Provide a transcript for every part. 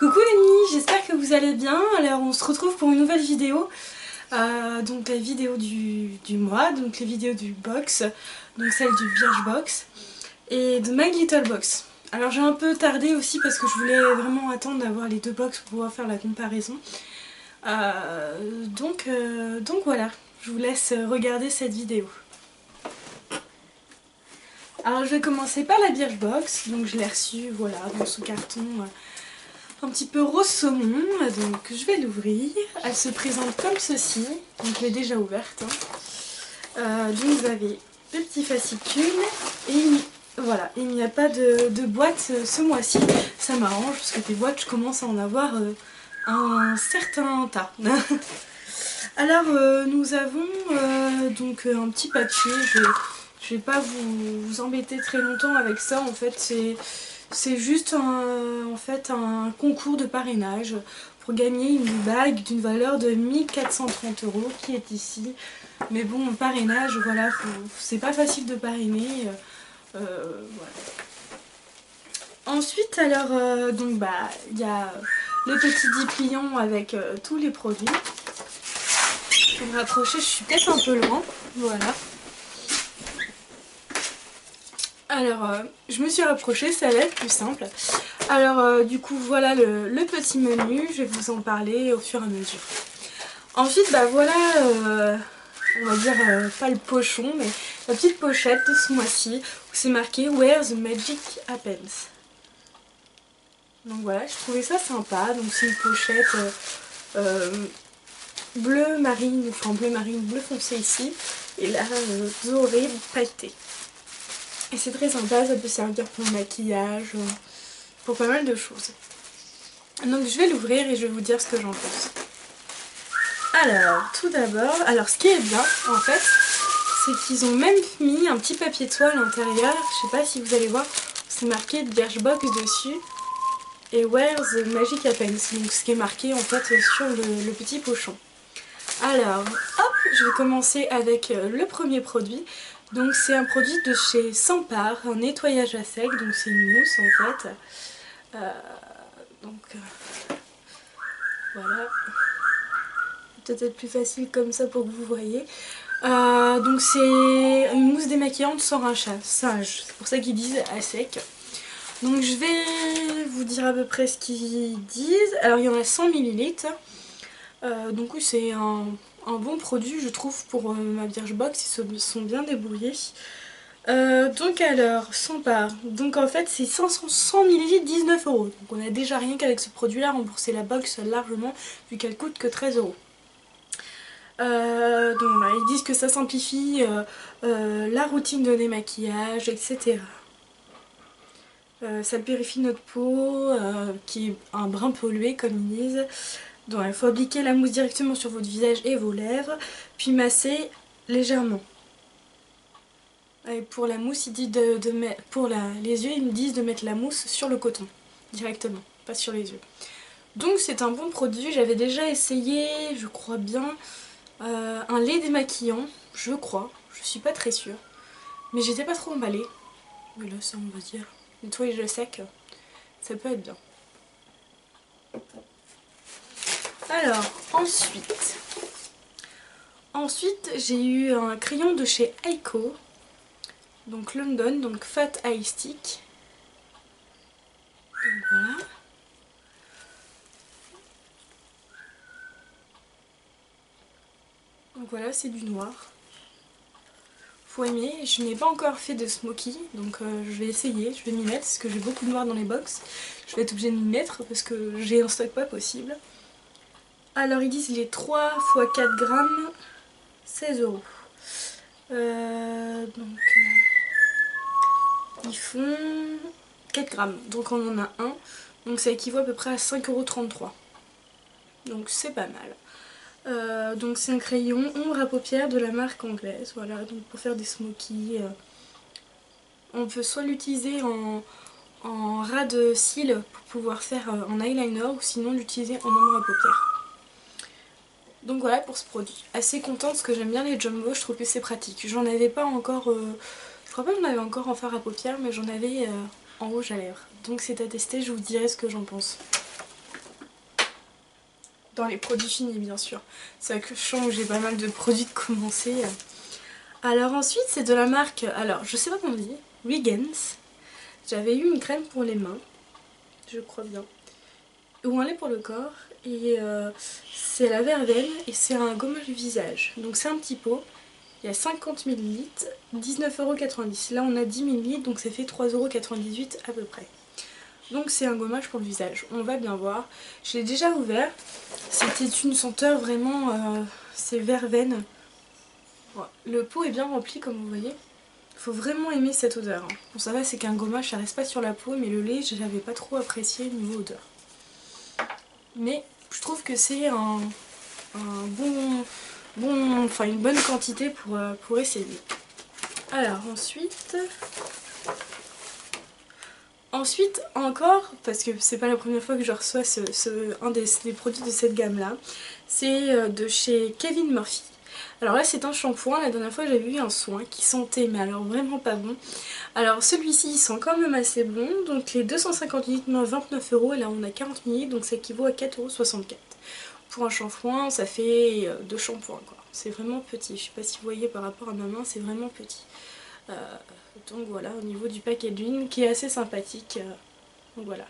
Coucou les amis, j'espère que vous allez bien. Alors on se retrouve pour une nouvelle vidéo. Donc la vidéo du mois, donc les vidéos du box, donc celle du Birchbox et de My Little Box. Alors j'ai un peu tardé aussi parce que je voulais vraiment attendre d'avoir les deux box pour pouvoir faire la comparaison. Donc voilà, je vous laisse regarder cette vidéo. Alors je vais commencer par la Birchbox, donc je l'ai reçue voilà, dans son carton un petit peu rose saumon, donc je vais l'ouvrir. Elle se présente comme ceci, donc je l'ai déjà ouverte. Donc vous avez le petit fascicule et voilà, il n'y a pas de boîte ce mois-ci. Ça m'arrange parce que des boîtes je commence à en avoir un certain tas. Alors nous avons donc un petit papier, je vais pas vous embêter très longtemps avec ça, en fait c'est juste un concours de parrainage pour gagner une bague d'une valeur de 1430 € qui est ici. Mais bon, parrainage, voilà, c'est pas facile de parrainer. Voilà. Ensuite, alors, donc bah, il y a le petit dépliant avec tous les produits. Pour me rapprocher, je suis peut-être un peu loin. Voilà. Alors, je me suis rapprochée, ça va être plus simple. Alors, du coup, voilà le petit menu, je vais vous en parler au fur et à mesure. Ensuite, bah voilà, on va dire pas le pochon, mais la petite pochette de ce mois-ci, où c'est marqué Where the Magic Happens. Donc voilà, je trouvais ça sympa, donc c'est une pochette bleu marine, enfin bleu marine, bleu foncé ici, et là, doré pailleté. Et c'est très sympa, ça peut servir pour le maquillage, pour pas mal de choses. Donc je vais l'ouvrir et je vais vous dire ce que j'en pense. Alors, tout d'abord, alors ce qui est bien en fait, c'est qu'ils ont même mis un petit papier de soie à l'intérieur. Je sais pas si vous allez voir, c'est marqué Birchbox dessus. Et Where the Magic Happens, donc ce qui est marqué en fait sur le petit pochon. Alors, hop, je vais commencer avec le premier produit. Donc c'est un produit de chez Sampar, un nettoyage à sec, donc c'est une mousse en fait. Voilà. Peut-être plus facile comme ça pour que vous voyez. Donc c'est une mousse démaquillante sans rinçage, c'est pour ça qu'ils disent à sec. Donc je vais vous dire à peu près ce qu'ils disent. Alors il y en a 100 ml. Donc oui, c'est un bon produit je trouve pour ma Birchbox, ils se sont bien débrouillés. Donc alors, Sampar, donc en fait c'est 100 ml 19 €. Donc on a déjà rien qu'avec ce produit là remboursé la box largement vu qu'elle coûte que 13 €. Donc bah, ils disent que ça simplifie la routine de démaquillage, etc. Ça purifie notre peau qui est un brin pollué comme ils disent. Donc il faut appliquer la mousse directement sur votre visage et vos lèvres, puis masser légèrement. Et pour la mousse, ils disent pour les yeux, ils me disent de mettre la mousse sur le coton, directement, pas sur les yeux. Donc c'est un bon produit, j'avais déjà essayé, je crois bien, un lait démaquillant, je crois, je suis pas très sûre. Mais j'étais pas trop emballée. Mais là ça on va dire, nettoyage à sec, ça peut être bien. Alors, ensuite j'ai eu un crayon de chez Aiko, donc London, donc Fat Eye Stick. Donc voilà. Donc voilà, c'est du noir. Faut aimer, je n'ai pas encore fait de smoky, donc je vais essayer, je vais m'y mettre, parce que j'ai beaucoup de noir dans les box. Je vais être obligée de m'y mettre, parce que j'ai un stock pas possible. Alors ils disent les 3 x 4 grammes, 16 €. Ils font 4 grammes, donc on en a un, donc ça équivaut à peu près à 5,33 €. Donc c'est pas mal. Donc c'est un crayon ombre à paupières de la marque anglaise, voilà, donc pour faire des smokies. On peut soit l'utiliser en ras de cils pour pouvoir faire en eyeliner, ou sinon l'utiliser en ombre à paupières. Donc voilà pour ce produit. Assez contente parce que j'aime bien les jumbo, je trouve que c'est pratique. J'en avais pas encore, je crois pas que j'en avais encore en fard à paupières, mais j'en avais en rouge à lèvres. Donc c'est à tester, je vous dirai ce que j'en pense. dans les produits finis bien sûr. C'est vrai que je sens que j'ai pas mal de produits de commencer. Alors ensuite c'est de la marque, alors je sais pas comment on dit, Regans. J'avais eu une crème pour les mains, je crois bien, ou un lait pour le corps, et c'est la verveine et c'est un gommage visage. Donc c'est un petit pot, il y a 50 ml, 19,90 €. Là on a 10 ml donc ça fait 3,98 € à peu près. Donc c'est un gommage pour le visage, on va bien voir. Je l'ai déjà ouvert, c'était une senteur vraiment, c'est verveine. Ouais. Le pot est bien rempli comme vous voyez. Il faut vraiment aimer cette odeur. Bon ça va, c'est qu'un gommage ça reste pas sur la peau, mais le lait je l'avais pas trop apprécié niveau odeur. Mais je trouve que c'est enfin une bonne quantité pour essayer. Alors ensuite encore, parce que c'est pas la première fois que je reçois un des produits de cette gamme là, c'est de chez Kevin Murphy. Alors là c'est un shampoing, la dernière fois j'avais eu un soin qui sentait mais alors vraiment pas bon. Alors celui-ci il sent quand même assez bon, donc les 250 ml 29 € et là on a 40 ml donc ça équivaut à 4,64 €. Pour un shampoing ça fait 2 shampoings quoi, c'est vraiment petit, je sais pas si vous voyez par rapport à ma main, c'est vraiment petit. Donc voilà, au niveau du packaging qui est assez sympathique, donc voilà.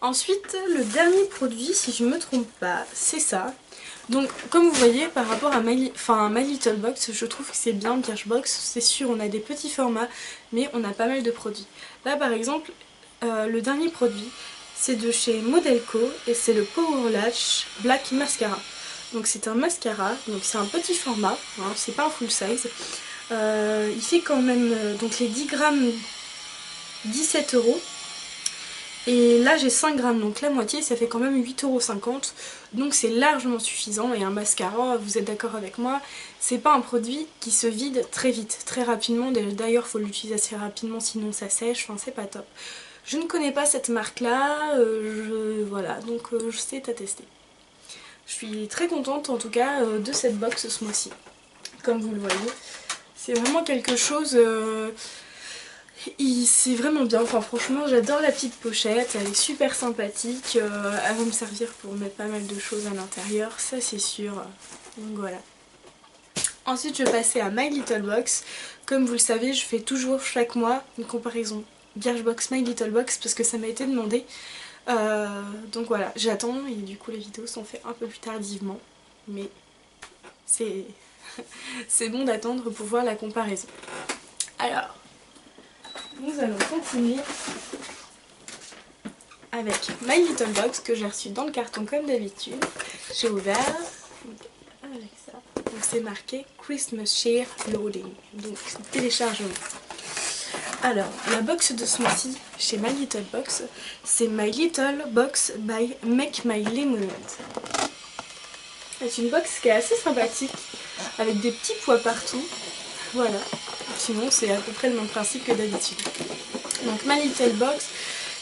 Ensuite, le dernier produit, si je me trompe pas, c'est ça. Donc comme vous voyez par rapport à My Little Box, je trouve que c'est bien Birchbox, c'est sûr on a des petits formats mais on a pas mal de produits. Là par exemple le dernier produit c'est de chez Modelco et c'est le Power Lash Black Mascara. Donc c'est un mascara, donc c'est un petit format, hein, c'est pas un full size. Il fait quand même donc les 10 grammes 17 €. Et là j'ai 5 grammes, donc la moitié, ça fait quand même 8,50 €. Donc c'est largement suffisant. Et un mascara, vous êtes d'accord avec moi, c'est pas un produit qui se vide très vite, très rapidement. D'ailleurs faut l'utiliser assez rapidement sinon ça sèche, enfin c'est pas top. Je ne connais pas cette marque là, voilà, donc c'est à tester. Je suis très contente en tout cas de cette box ce mois-ci, comme vous le voyez. C'est vraiment quelque chose... c'est vraiment bien, enfin franchement j'adore la petite pochette, elle est super sympathique, elle va me servir pour mettre pas mal de choses à l'intérieur, ça c'est sûr, donc voilà. Ensuite je vais passer à My Little Box, comme vous le savez je fais toujours chaque mois une comparaison Birchbox My Little Box parce que ça m'a été demandé, donc voilà j'attends et du coup les vidéos sont faites un peu plus tardivement, mais c'est c'est bon d'attendre pour voir la comparaison. Alors... nous allons continuer avec My Little Box que j'ai reçu dans le carton comme d'habitude. J'ai ouvert avec ça. Donc c'est marqué Christmas Share Loading, donc téléchargement. Alors la box de ce mois-ci chez My Little Box, c'est My Little Box by Make My Lemonade. C'est une box qui est assez sympathique avec des petits pois partout. Voilà. Sinon c'est à peu près le même principe que d'habitude. Donc My Little Box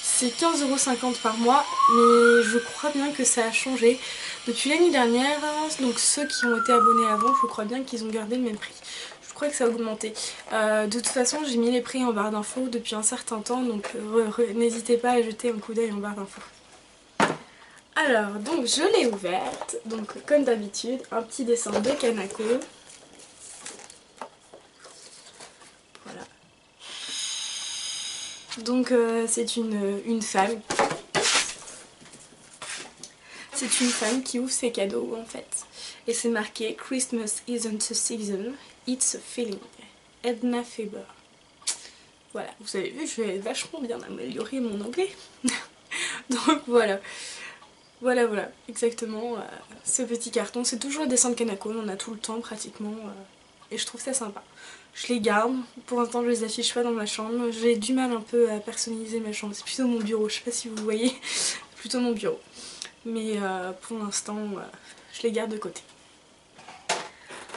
c'est 15,50 € par mois, mais je crois bien que ça a changé depuis l'année dernière. Donc ceux qui ont été abonnés avant, je crois bien qu'ils ont gardé le même prix. Je crois que ça a augmenté. De toute façon j'ai mis les prix en barre d'infos depuis un certain temps, donc n'hésitez pas à jeter un coup d'œil en barre d'infos. Alors donc je l'ai ouverte, donc comme d'habitude un petit dessin de Kanako. Voilà. Donc c'est une femme. C'est une femme qui ouvre ses cadeaux en fait. Et c'est marqué Christmas isn't a season, it's a feeling. Edna Faber. Voilà, vous avez vu, je vais vachement bien améliorer mon anglais. Donc voilà. Voilà, exactement. Ce petit carton, c'est toujours le dessin de Kanako, on en a tout le temps pratiquement. Et je trouve ça sympa. Je les garde, pour l'instant je les affiche pas dans ma chambre. J'ai du mal un peu à personnaliser ma chambre, c'est plutôt mon bureau, je sais pas si vous voyez. Plutôt mon bureau. Mais pour l'instant, je les garde de côté.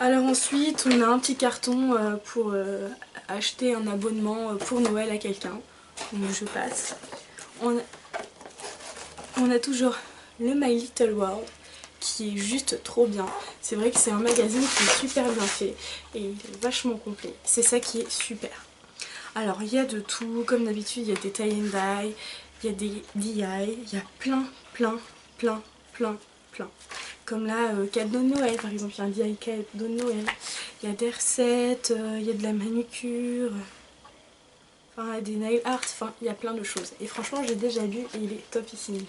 Alors ensuite, on a un petit carton pour acheter un abonnement pour Noël à quelqu'un. Donc je passe. On a toujours le My Little World qui est juste trop bien. C'est vrai que c'est un magazine qui est super bien fait et il est vachement complet. C'est ça qui est super. Alors il y a de tout, comme d'habitude il y a des tie and dye, il y a des DI, il y a plein. Comme là, cadeau de Noël par exemple, il y a un DI cadeau de Noël. Il y a des recettes, il y a de la manucure, enfin des nail art, enfin il y a plein de choses. Et franchement j'ai déjà lu et il est topissime.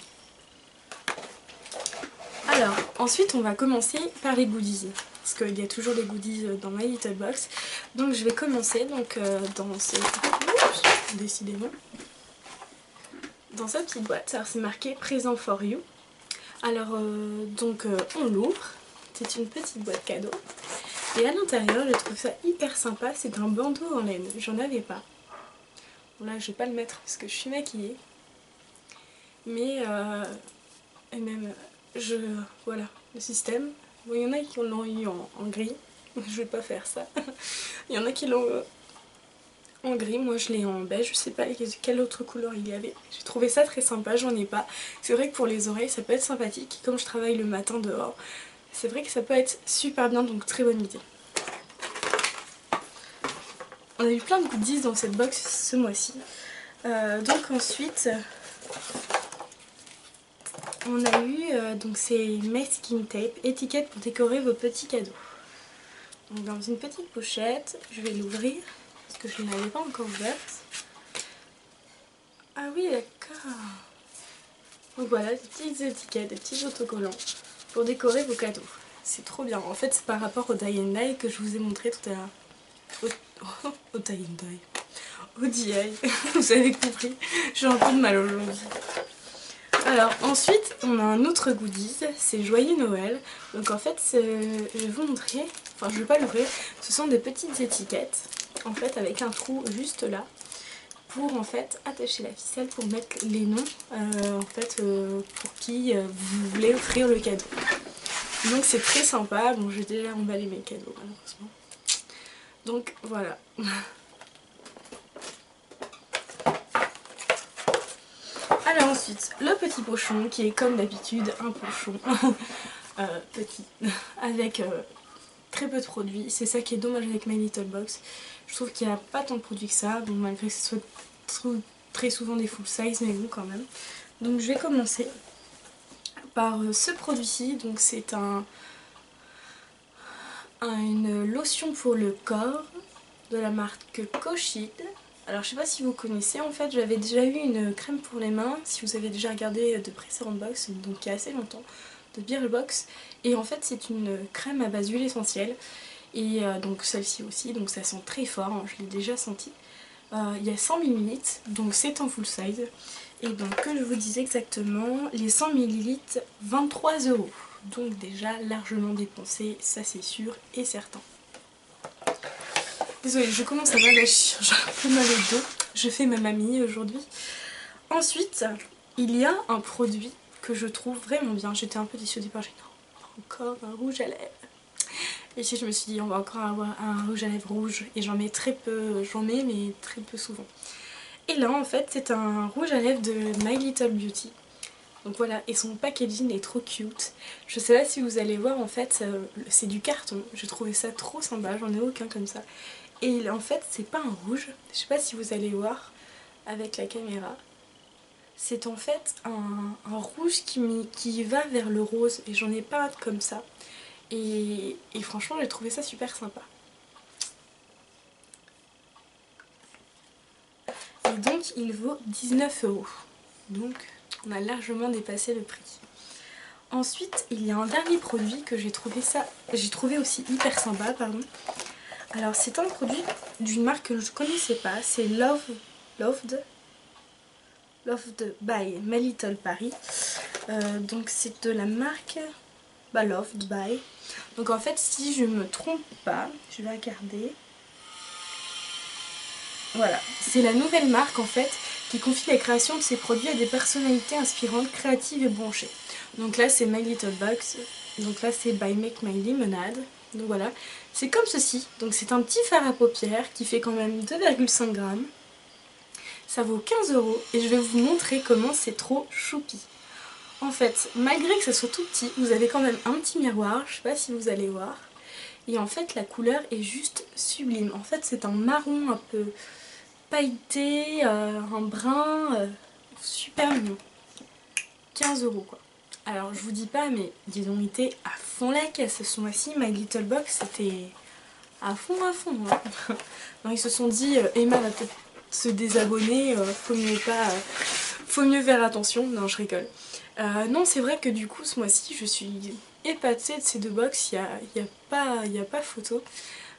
Alors ensuite on va commencer par les goodies. Parce qu'il y a toujours des goodies dans My Little Box. Donc je vais commencer donc, dans ce... Oups, décidément. Dans cette petite boîte, alors c'est marqué Present for You. Alors on l'ouvre, c'est une petite boîte cadeau. Et à l'intérieur, je trouve ça hyper sympa, c'est un bandeau en laine, j'en avais pas. Bon là je vais pas le mettre parce que je suis maquillée. Mais et même voilà le système. Bon, il y en a qui l'ont eu en gris, je vais pas faire ça. Il y en a qui l'ont en gris, moi je l'ai en beige, je sais pas quelle autre couleur il y avait. J'ai trouvé ça très sympa, j'en ai pas. C'est vrai que pour les oreilles ça peut être sympathique, comme je travaille le matin dehors, c'est vrai que ça peut être super bien, donc très bonne idée. On a eu plein de goodies dans cette box ce mois-ci. Donc ensuite, on a eu donc ces masking tape, étiquette pour décorer vos petits cadeaux. Donc dans une petite pochette, je vais l'ouvrir. Parce que je ne l'avais pas encore ouverte. Ah oui, d'accord. Donc voilà, des petites étiquettes, des petits autocollants pour décorer vos cadeaux. C'est trop bien. En fait, c'est par rapport au die and die que je vous ai montré tout à l'heure. Au die and die. Au DI. Vous avez compris. J'ai un peu de mal aujourd'hui. Alors ensuite, on a un autre goodies, c'est Joyeux Noël. Donc en fait, je vais vous montrer, enfin je vais pas l'ouvrir, ce sont des petites étiquettes. En fait avec un trou juste là pour en fait attacher la ficelle pour mettre les noms pour qui vous voulez offrir le cadeau. Donc c'est très sympa. Bon, j'ai déjà emballé mes cadeaux malheureusement. Donc voilà. Alors ensuite le petit pochon qui est comme d'habitude un pochon petit avec très peu de produits. C'est ça qui est dommage avec My Little Box. Je trouve qu'il n'y a pas tant de produits que ça, bon, malgré que ce soit très souvent des full size, mais bon quand même. Donc je vais commencer par ce produit-ci. Donc c'est une lotion pour le corps de la marque Koshid. Alors je sais pas si vous connaissez, en fait j'avais déjà eu une crème pour les mains, si vous avez déjà regardé de précédentes box, donc il y a assez longtemps, de Birchbox. Et en fait c'est une crème à base d'huile essentielle. Et donc celle-ci aussi, donc ça sent très fort, hein, je l'ai déjà senti. Il y a 100 ml, donc c'est en full size. Et donc que je vous disais exactement, les 100 ml, 23 €. Donc déjà largement dépensé, ça c'est sûr et certain. Désolée, je commence à m'allachir, j'ai un peu mal au dos. Je fais ma mamie aujourd'hui. Ensuite, il y a un produit que je trouve vraiment bien. J'étais un peu déçue au départ, j'ai dit non, encore un rouge à lèvres. Et ici je me suis dit on va encore avoir un rouge à lèvres rouge et j'en mets très peu, mais très peu souvent. Et là en fait c'est un rouge à lèvres de My Little Beauty. Donc voilà, et son packaging est trop cute. Je sais pas si vous allez voir, en fait c'est du carton. J'ai trouvé ça trop sympa, j'en ai aucun comme ça. Et en fait c'est pas un rouge, je sais pas si vous allez voir avec la caméra. C'est en fait un rouge qui va vers le rose et j'en ai pas comme ça. Et franchement j'ai trouvé ça super sympa. Et donc il vaut 19 €. Donc on a largement dépassé le prix. Ensuite il y a un dernier produit que j'ai trouvé aussi hyper sympa, pardon. Alors c'est un produit d'une marque que je ne connaissais pas, c'est Loved by My Little Paris. Donc c'est de la marque Loved by. Donc en fait si je me trompe pas, je vais regarder. Voilà, c'est la nouvelle marque en fait qui confie la création de ses produits à des personnalités inspirantes, créatives et branchées. Donc là c'est My Little Box, donc là c'est by Make My Lemonade. Donc voilà, c'est comme ceci. Donc c'est un petit fard à paupières qui fait quand même 2,5 grammes. Ça vaut 15 € et je vais vous montrer comment c'est trop choupi. En fait, malgré que ça soit tout petit, vous avez quand même un petit miroir, je sais pas si vous allez voir. Et en fait la couleur est juste sublime. En fait c'est un marron un peu pailleté, un brun, super mignons. 15 € quoi. Alors je vous dis pas, mais ils ont été à fond la caisse ce mois-ci. My Little Box, c'était à fond hein. Non, ils se sont dit Emma va peut-être se désabonner, faut mieux faire attention. Non, je rigole. Non, c'est vrai que du coup ce mois-ci je suis épatée de ces deux box, il y a pas photo.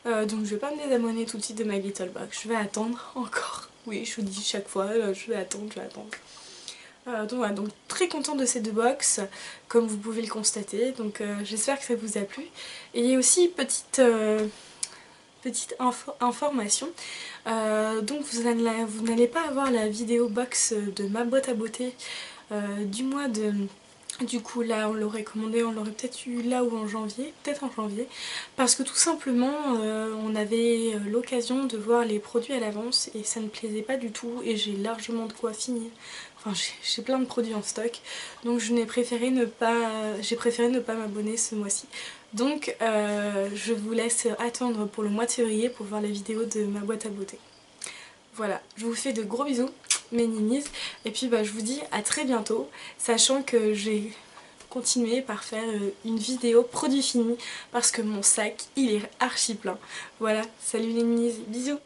Donc je vais pas me désabonner tout de suite de My Little Box, je vais attendre encore. Oui, je vous dis chaque fois, je vais attendre. Donc voilà, donc très contente de ces deux box, comme vous pouvez le constater, donc j'espère que ça vous a plu. Et il y a aussi petite information, donc vous n'allez pas avoir la vidéo box de ma boîte à beauté du mois de... Du coup là on l'aurait commandé, on l'aurait peut-être eu là ou en janvier, peut-être en janvier, parce que tout simplement on avait l'occasion de voir les produits à l'avance et ça ne plaisait pas du tout et j'ai largement de quoi finir. Enfin j'ai plein de produits en stock, donc j'ai préféré ne pas m'abonner ce mois-ci. Donc je vous laisse attendre pour le mois de février pour voir les vidéos de ma boîte à beauté. Voilà, je vous fais de gros bisous, mes ninis, et puis je vous dis à très bientôt, sachant que j'ai continué par faire une vidéo produit fini, parce que mon sac il est archi plein. Voilà, salut les ninis, bisous.